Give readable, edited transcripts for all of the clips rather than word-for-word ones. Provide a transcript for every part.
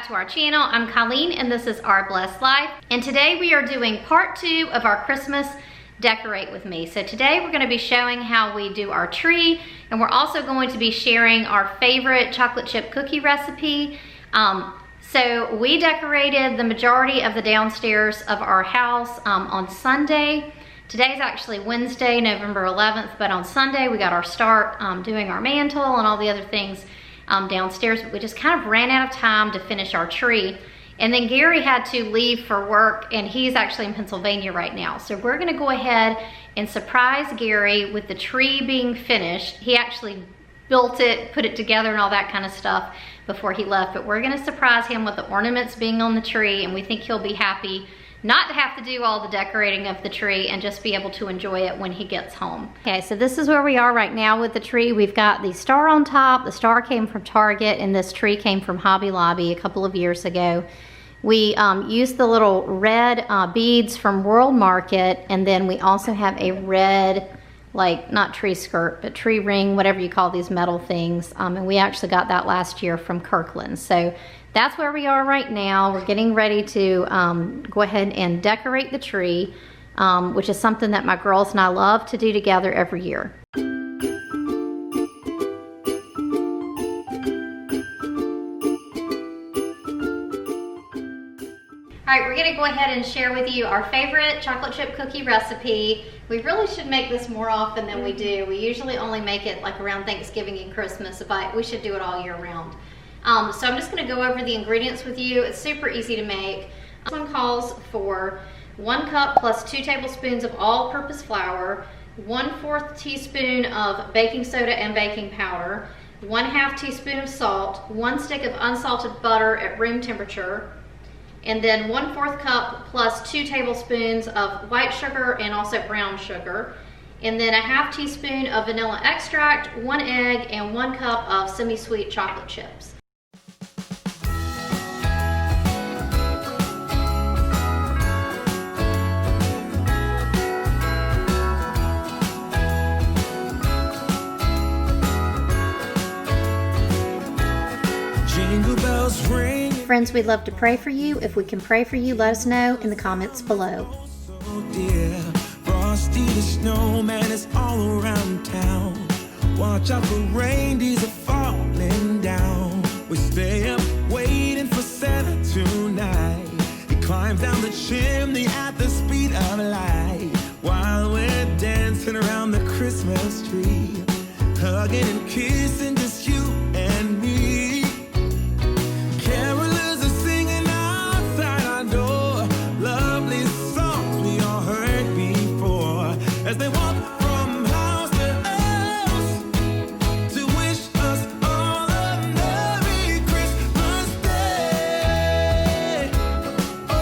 back to our channel. I'm Colleen and this is Our Blessed Life. And today we are doing part 2 of our Christmas Decorate With Me. So today we're going to be showing how we do our tree, and we're also going to be sharing our favorite chocolate chip cookie recipe. So we decorated the majority of the downstairs of our house on Sunday. Today's actually Wednesday, November 11th, but on Sunday we got our start doing our mantle and all the other things downstairs, but we just kind of ran out of time to finish our tree. And then Gary had to leave for work, and he's actually in Pennsylvania right now. So we're gonna go ahead and surprise Gary with the tree being finished. He actually built it, put it together and all that kind of stuff before he left, but we're gonna surprise him with the ornaments being on the tree, and we think he'll be happy not to have to do all the decorating of the tree and just be able to enjoy it when he gets home. Okay, so this is where we are right now with the tree. We've got the star on top. The star came from Target, and this tree came from Hobby Lobby a couple of years ago. We used the little red beads from World Market, and then we also have a red, like, not tree skirt, but tree ring, whatever you call these metal things. And we actually got that last year from Kirkland. So that's where we are right now. We're getting ready to go ahead and decorate the tree, which is something that my girls and I love to do together every year. All right, we're gonna go ahead and share with you our favorite chocolate chip cookie recipe. We really should make this more often than we do. We usually only make it like around Thanksgiving and Christmas, but we should do it all year round. So I'm just gonna go over the ingredients with you. It's super easy to make. This one calls for 1 cup plus 2 tablespoons of all-purpose flour, 1/4 teaspoon of baking soda and baking powder, 1/2 teaspoon of salt, 1 stick of unsalted butter at room temperature, and then 1/4 cup plus 2 tablespoons of white sugar and also brown sugar, and then 1/2 teaspoon of vanilla extract, 1 egg, and 1 cup of semi-sweet chocolate chips. Jingle bells ring. Friends, we'd love to pray for you. If we can pray for you, let us know in the comments below. Oh dear, Frosty the snowman is all around town. Watch out for reindeers are falling down. We stay up waiting for Santa tonight. He climbs down the chimney at the speed of light, while we're dancing around the Christmas tree, hugging and kissing just you and me. As they walk from house to house to wish us all a Merry Christmas Day. Oh,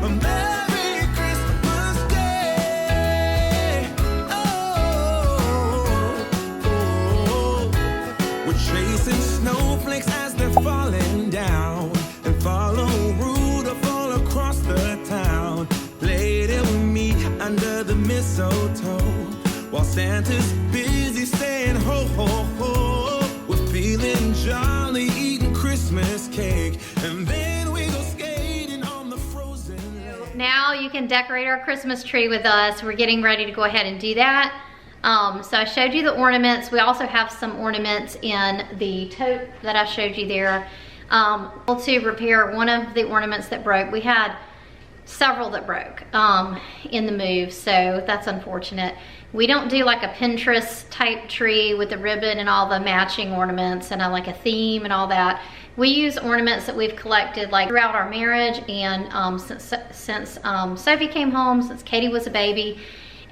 a Merry Christmas Day. Oh, we're chasing snowflakes as they're falling down, and follow Rudolph all across the town. Later we meet under the mistletoe, while Santa's busy saying ho, ho, ho. We're feeling jolly, eating Christmas cake, and then we go skating on the frozen lake. Now you can decorate our Christmas tree with us. We're getting ready to go ahead and do that. So I showed you the ornaments. We also have some ornaments in the tote that I showed you there. To repair one of the ornaments that broke. We had several that broke in the move, so that's unfortunate. We don't do like a Pinterest type tree with the ribbon and all the matching ornaments and like a theme and all that. We use ornaments that we've collected like throughout our marriage, and since Sophie came home, since Katie was a baby,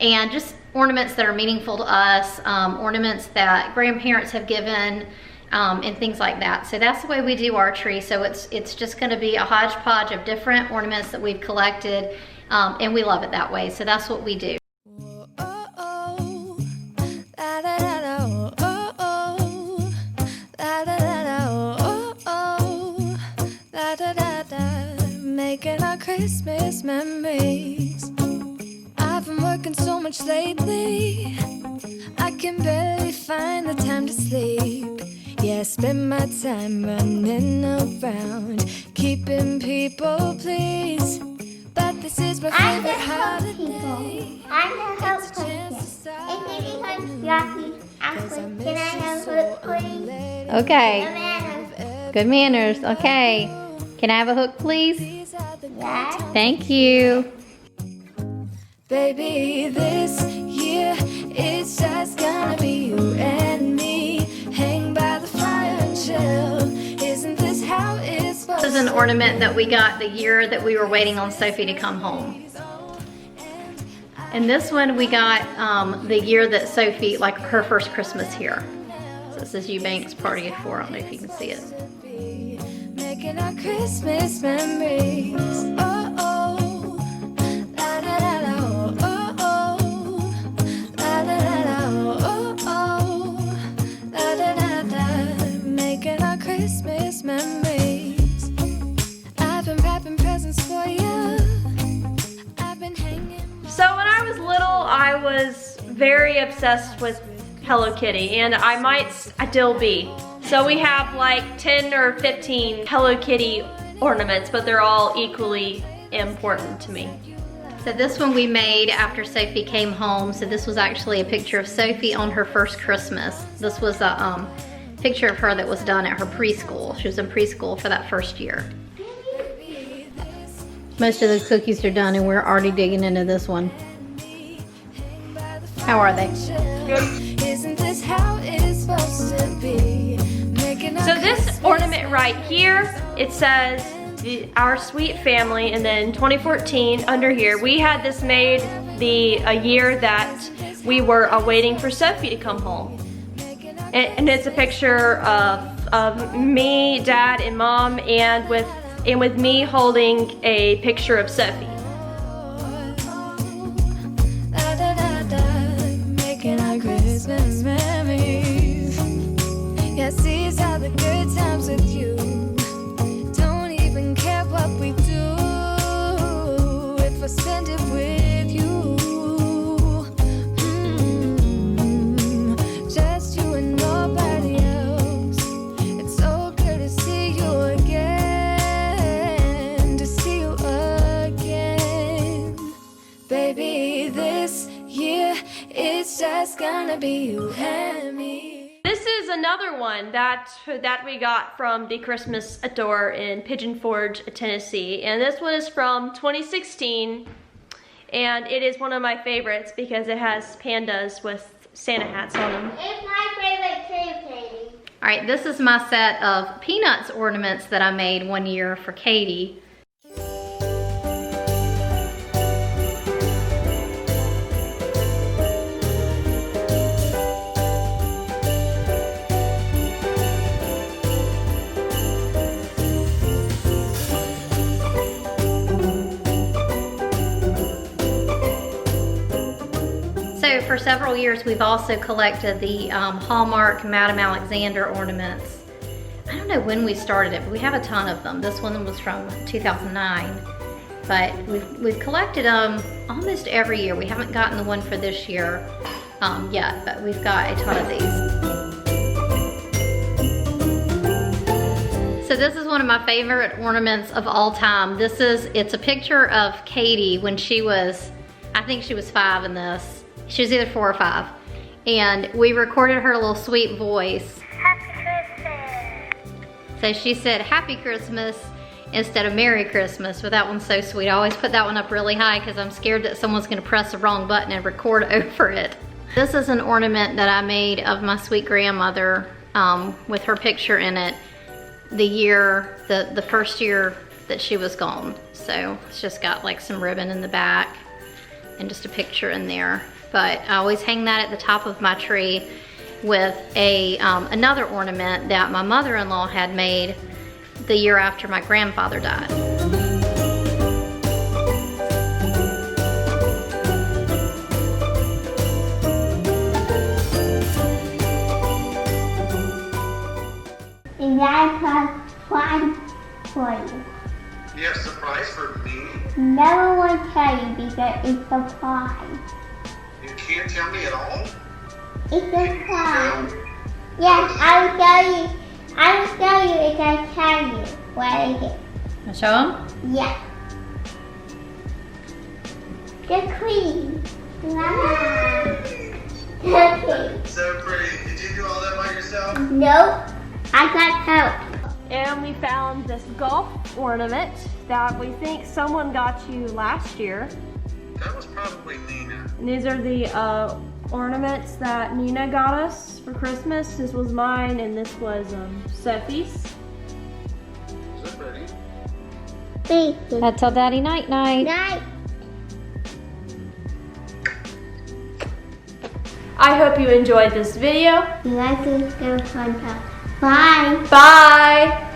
and just ornaments that are meaningful to us, ornaments that grandparents have given, and things like that. So that's the way we do our tree. So it's just gonna be a hodgepodge of different ornaments that we've collected, and we love it that way. So that's what we do. Making our Christmas memories. I've been working so much lately, I can barely find the time to sleep. Yeah, I spend my time running around, keeping people pleased. But this is my favorite holiday. I'm the host person. If you become Rocky, Ashley, can I have a hook, please? Okay. Banana. Good manners. Okay. Can I have a hook, please? Yeah. Thank you. Baby, this year it's just gonna be you and me. Hang by the fire and chill. Isn't this how it's supposed to be? This is an ornament that we got the year that we were waiting on Sophie to come home. And this one we got the year that Sophie, like her first Christmas here. So this is Eubanks Party of 4. I don't know if you can see it. Making our Christmas memories. Oh, oh. La, la, la, la, oh, oh, oh. La, la, la, la, oh, oh. La, la, la, la. Making our Christmas memories. I've been wrapping presents for you. I've been hanging. So when I was little, I was very obsessed with Hello Kitty, and I might still be. So we have like 10 or 15 Hello Kitty ornaments, but they're all equally important to me. So this one we made after Sophie came home. So this was actually a picture of Sophie on her first Christmas. This was a picture of her that was done at her preschool. She was in preschool for that first year. Most of the cookies are done and we're already digging into this one. How are they? Isn't this how it's supposed to be? So this ornament right here, it says our sweet family, and then 2014 under here, we had this made a year that we were awaiting for Sophie to come home. And it's a picture of me, Dad, and Mom, and with me holding a picture of Sophie. Making our Christmas memories. Yes, these are the good times with you. Don't even care what we do if I spend it with you. Just you and nobody else. It's so good to see you again. To see you again. Baby, this year it's just gonna be you and me. This is another one that we got from the Christmas store in Pigeon Forge, Tennessee. And this one is from 2016. And it is one of my favorites because it has pandas with Santa hats on them. It's my favorite too, Katie. All right, this is my set of Peanuts ornaments that I made one year for Katie. So for several years, we've also collected the Hallmark Madame Alexander ornaments. I don't know when we started it, but we have a ton of them. This one was from 2009, but we've collected them almost every year. We haven't gotten the one for this year yet, but we've got a ton of these. So this is one of my favorite ornaments of all time. It's a picture of Katie when she was, I think she was 5 in this. She was either 4 or 5. And we recorded her little sweet voice. Happy Christmas. So she said, Happy Christmas instead of Merry Christmas. But that one's so sweet. I always put that one up really high because I'm scared that someone's gonna press the wrong button and record over it. This is an ornament that I made of my sweet grandmother with her picture in it the first year that she was gone. So it's just got like some ribbon in the back and just a picture in there. But I always hang that at the top of my tree with another ornament that my mother-in-law had made the year after my grandfather died. And I have one for you. You have a surprise for me? No one tell you because it's a surprise. You can't tell me at all? It's a surprise. Yes, I'll tell you. I will show you if I tell you what it is. Wanna show them? Yeah. The queen. Wow. Okay. So pretty. Did you do all that by yourself? Nope. I got help. And we found this golf ornament that we think someone got you last year. That was probably Nina. And these are the ornaments that Nina got us for Christmas. This was mine and this was Sophie's. Is that pretty? Thank you. That's tell Daddy night night. Night. I hope you enjoyed this video. You like this? Go fun. Bye. Bye!